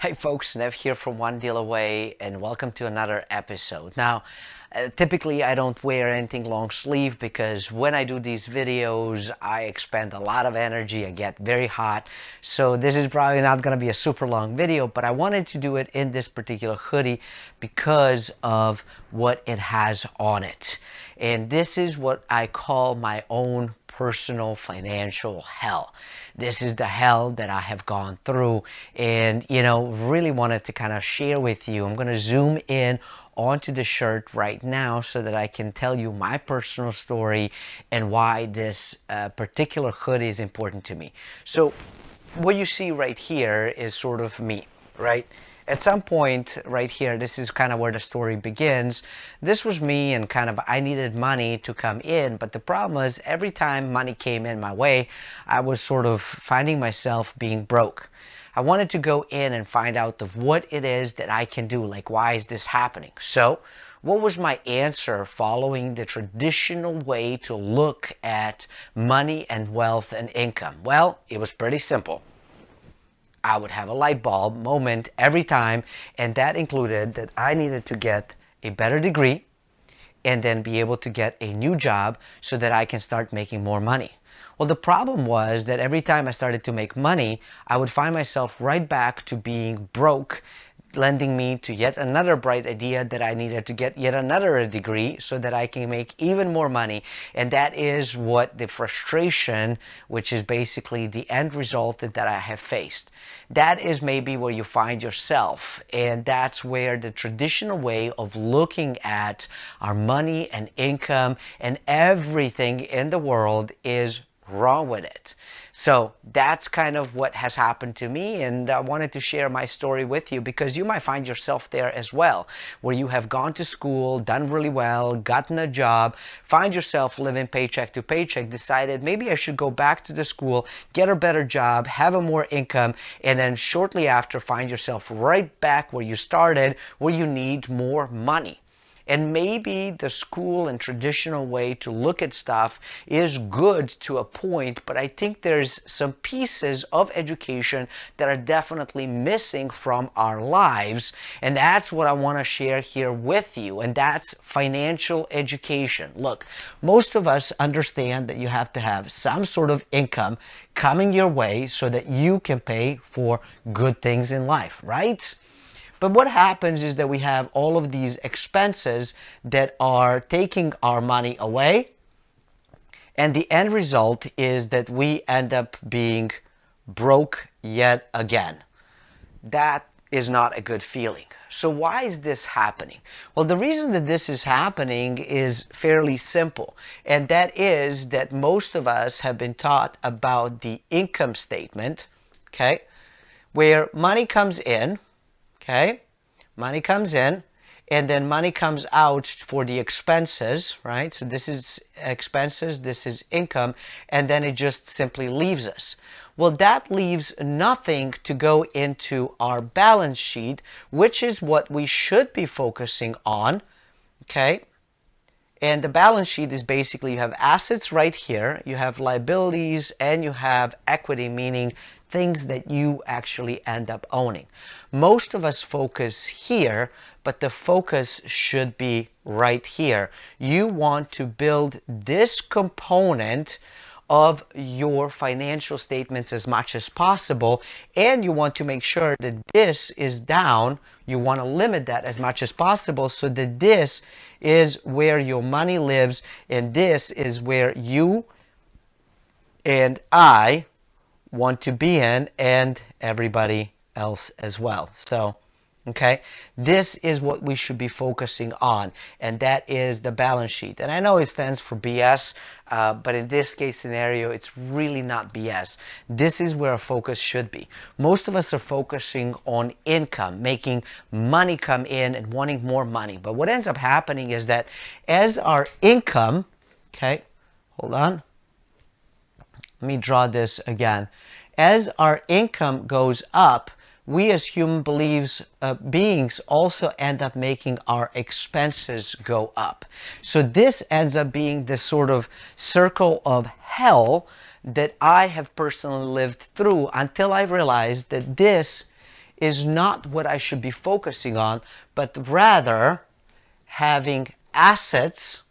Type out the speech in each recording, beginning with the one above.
Hey folks, Nev here from One Deal Away, and welcome to another episode. Now, typically I don't wear anything long sleeve because when I do these videos, I expend a lot of energy, I get very hot. So this is probably not going to be a super long video, but I wanted to do it in this particular hoodie because of what it has on it. And this is what I call my own personal financial hell. This is the hell that I have gone through, and really wanted to kind of share with you. I'm going to zoom in onto the shirt right now so that I can tell you my personal story and why this particular hoodie is important to me. So what you see right here is sort of me, right? At some point right here, this is kind of where the story begins. This was me, and kind of I needed money to come in, but the problem is every time money came in my way, I was sort of finding myself being broke. I wanted to go in and find out of what it is that I can do, like why is this happening? So what was my answer following the traditional way to look at money and wealth and income? Well, it was pretty simple. I would have a light bulb moment every time, and that included that I needed to get a better degree and then be able to get a new job so that I can start making more money. Well, the problem was that every time I started to make money, I would find myself right back to being broke, lending me to yet another bright idea that I needed to get yet another degree so that I can make even more money. And that is what the frustration, which is basically the end result that I have faced. That is maybe where you find yourself. And that's where the traditional way of looking at our money and income and everything in the world is wrong with it. So that's kind of what has happened to me, and I wanted to share my story with you because you might find yourself there as well, where you have gone to school, done really well, gotten a job, find yourself living paycheck to paycheck, decided maybe I should go back to the school, get a better job, have a more income, and then shortly after find yourself right back where you started, where you need more money. And maybe the school and traditional way to look at stuff is good to a point, but I think there's some pieces of education that are definitely missing from our lives. And that's what I want to share here with you. And that's financial education. Look, most of us understand that you have to have some sort of income coming your way so that you can pay for good things in life, right? But what happens is that we have all of these expenses that are taking our money away, and the end result is that we end up being broke yet again. That is not a good feeling. So why is this happening? Well, the reason that this is happening is fairly simple, and that is that most of us have been taught about the income statement, okay, where money comes in. Okay, money comes in, and then money comes out for the expenses, right? So this is expenses, this is income, and then it just simply leaves us. Well, that leaves nothing to go into our balance sheet, which is what we should be focusing on, okay? And the balance sheet is basically you have assets right here, you have liabilities, and you have equity, meaning things that you actually end up owning. Most of us focus here, but the focus should be right here. You want to build this component of your financial statements as much as possible, and you want to make sure that this is down. You want to limit that as much as possible so that this is where your money lives, and this is where you and I want to be in, and everybody else as well. So, okay, this is what we should be focusing on, and that is the balance sheet. And I know it stands for BS, but in this case scenario, it's really not BS. This is where our focus should be. Most of us are focusing on income, making money come in and wanting more money. But what ends up happening is that as our income, okay, hold on. Let me draw this again. As our income goes up, we as human beings also end up making our expenses go up. So this ends up being this sort of circle of hell that I have personally lived through until I realized that this is not what I should be focusing on, but rather having assets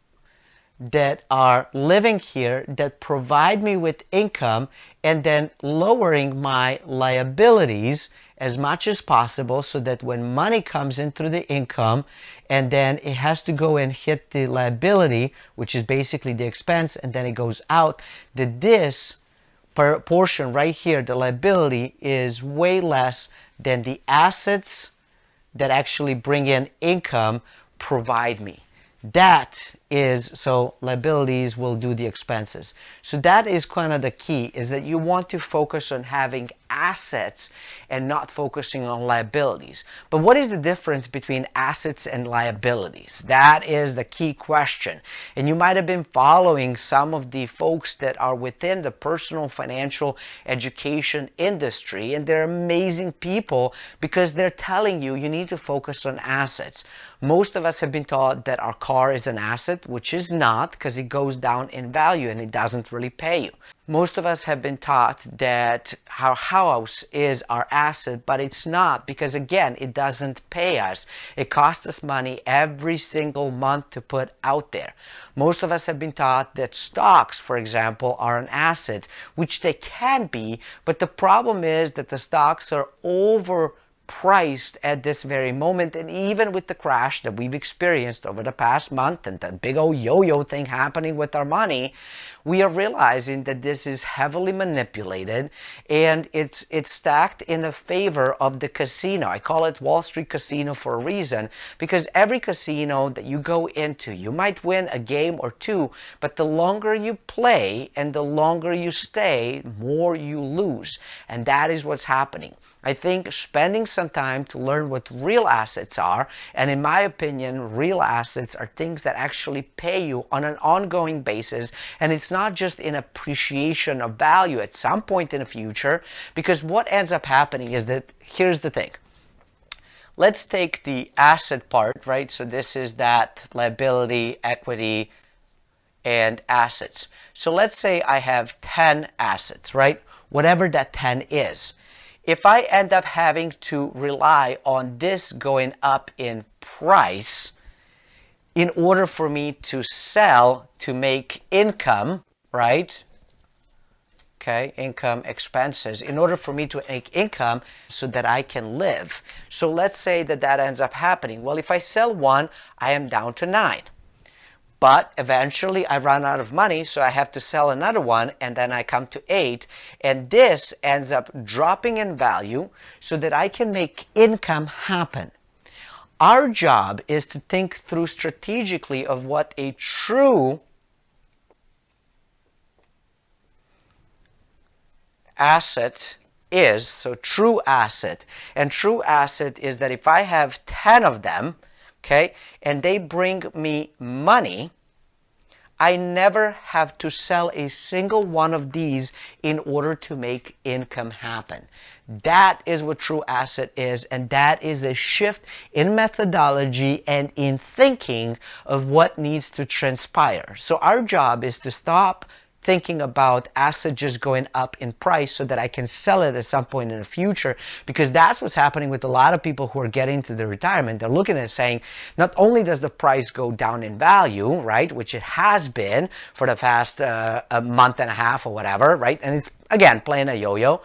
that are living here that provide me with income, and then lowering my liabilities as much as possible so that when money comes in through the income and then it has to go and hit the liability, which is basically the expense, and then it goes out, that this portion right here, the liability, is way less than the assets that actually bring in income provide me. That is, so liabilities will do the expenses. So that is kind of the key, is that you want to focus on having assets and not focusing on liabilities. But what is the difference between assets and liabilities? That is the key question. And you might have been following some of the folks that are within the personal financial education industry, and they're amazing people because they're telling you you need to focus on assets. Most of us have been taught that our car is an asset, which is not, because it goes down in value and it doesn't really pay you. Most of us have been taught that our house is our asset, but it's not, because again, it doesn't pay us. It costs us money every single month to put out there. Most of us have been taught that stocks, for example, are an asset, which they can be, but the problem is that the stocks are overpriced at this very moment. And even with the crash that we've experienced over the past month and that big old yo-yo thing happening with our money, we are realizing that this is heavily manipulated, and it's stacked in the favor of the casino. I call it Wall Street Casino for a reason, because every casino that you go into, you might win a game or two, but the longer you play and the longer you stay, more you lose. And that is what's happening. I think spending some time to learn what real assets are, and in my opinion, real assets are things that actually pay you on an ongoing basis, and it's not just in appreciation of value at some point in the future, because what ends up happening is that, here's the thing. Let's take the asset part, right? So this is that liability, equity, and assets. So let's say I have 10 assets, right? Whatever that 10 is. If I end up having to rely on this going up in price in order for me to sell to make income, right? Okay, income, expenses, in order for me to make income so that I can live. So let's say that that ends up happening. Well, if I sell one, I am down to 9. But eventually I run out of money, so I have to sell another one, and then I come to 8. And this ends up dropping in value so that I can make income happen. Our job is to think through strategically of what a true asset is. So true asset. And true asset is that if I have 10 of them, okay, and they bring me money, I never have to sell a single one of these in order to make income happen. That is what true asset is, and that is a shift in methodology and in thinking of what needs to transpire. So our job is to stop thinking about assets just going up in price so that I can sell it at some point in the future, because that's what's happening with a lot of people who are getting to the retirement. They're looking at it saying, not only does the price go down in value, right, which it has been for the past a month and a half or whatever, right, and it's, again, playing a yo-yo,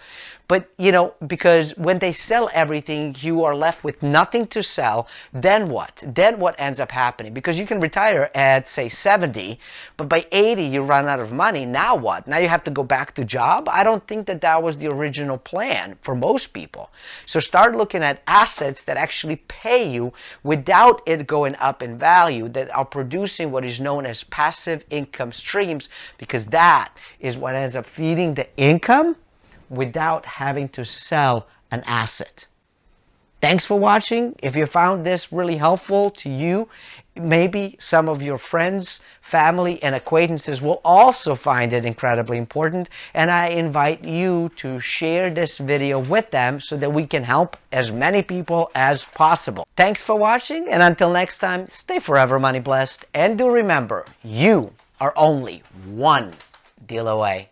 but, you know, because when they sell everything, you are left with nothing to sell. Then what? Then what ends up happening? Because you can retire at, say, 70, but by 80, you run out of money. Now what? Now you have to go back to job? I don't think that that was the original plan for most people. So start looking at assets that actually pay you without it going up in value, that are producing what is known as passive income streams, because that is what ends up feeding the income without having to sell an asset. Thanks for watching. If you found this really helpful to you, maybe some of your friends, family, and acquaintances will also find it incredibly important, and I invite you to share this video with them so that we can help as many people as possible. Thanks for watching, and until next time, stay forever money blessed, and do remember, you are only one deal away.